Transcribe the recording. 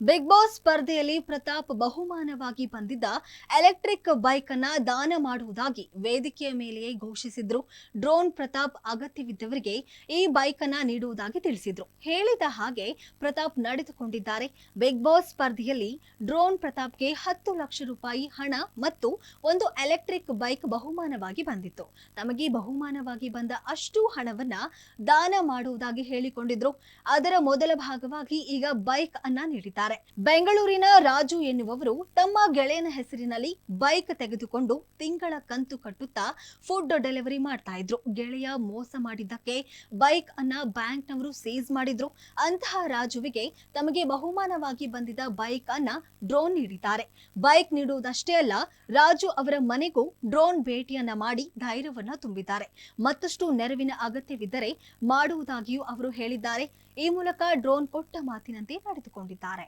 Big boss ಸ್ಪರ್ಧೆಯಲ್ಲಿ ಪ್ರತಾಪ್ ಬಹುಮಾನವಾಗಿ ಬಂದಿದ್ದ electric bike ಅನ್ನ ದಾನ ಮಾಡುವುದಾಗಿ ವೇದಿಕೆಯ ಮೇಲೆಯೇ ಘೋಷಿಸಿದ್ರು. ಡ್ರೋನ್ ಪ್ರತಾಪ್ ಅಗತ್ಯವಿದ್ದವರಿಗೆ ಈ ಬೈಕ್ ಅನ್ನ ನೀಡುವುದಾಗಿ ತಿಳಿಸಿದ್ರು. ಹೇಳಿದ ಹಾಗೆ ಪ್ರತಾಪ್ ನಡೆದುಕೊಂಡಿದ್ದಾರೆ. ಬಿಗ್ ಬಾಸ್ ಸ್ಪರ್ಧೆಯಲ್ಲಿ ಡ್ರೋನ್ ಪ್ರತಾಪ್ಗೆ 10 ಲಕ್ಷ ರೂಪಾಯಿ ಹಣ ಮತ್ತು ಒಂದು ಎಲೆಕ್ಟ್ರಿಕ್ ಬೈಕ್ ಬಹುಮಾನವಾಗಿ ಬಂದಿತ್ತು. ತಮಗೆ ಬಹುಮಾನವಾಗಿ ಬಂದ ಅಷ್ಟು ಹಣವನ್ನ ದಾನ ಮಾಡುವುದಾಗಿ ಹೇಳಿಕೊಂಡಿದ್ರು. ಅದರ ಮೊದಲ ಭಾಗವಾಗಿ ಈಗ ಬೈಕ್ ಅನ್ನ ನೀಡಿದ್ದಾರೆ. ಬೆಂಗಳೂರಿನ ರಾಜು ಎನ್ನುವವರು ತಮ್ಮ ಗೆಳೆಯನ ಹೆಸರಿನಲ್ಲಿ ಬೈಕ್ ತೆಗೆದುಕೊಂಡು ತಿಂಗಳ ಕಂತು ಕಟ್ಟುತ್ತಾ ಫುಡ್ ಡೆಲಿವರಿ ಮಾಡ್ತಾ ಇದ್ರು. ಗೆಳೆಯ ಮೋಸ ಮಾಡಿದ್ದಕ್ಕೆ ಬೈಕ್ ಅನ್ನ ಬ್ಯಾಂಕ್ನವರು ಸೀಸ್ ಮಾಡಿದ್ರು. ಅಂತಹ ರಾಜುವಿಗೆ ತಮಗೆ ಬಹುಮಾನವಾಗಿ ಬಂದಿದ್ದ ಬೈಕ್ ಅನ್ನ ಡ್ರೋನ್ ನೀಡಿದ್ದಾರೆ. ಬೈಕ್ ನೀಡುವುದಷ್ಟೇ ಅಲ್ಲ, ರಾಜು ಅವರ ಮನೆಗೂ ಡ್ರೋನ್ ಭೇಟಿಯನ್ನ ಮಾಡಿ ಧೈರ್ಯವನ್ನ ತುಂಬಿದ್ದಾರೆ. ಮತ್ತಷ್ಟು ನೆರವಿನ ಅಗತ್ಯವಿದ್ದರೆ ಮಾಡುವುದಾಗಿಯೂ ಅವರು ಹೇಳಿದ್ದಾರೆ. ಈ ಮೂಲಕ ಡ್ರೋನ್ ಕೊಟ್ಟ ಮಾತಿನಂತೆ ನಡೆದುಕೊಂಡಿದ್ದಾರೆ.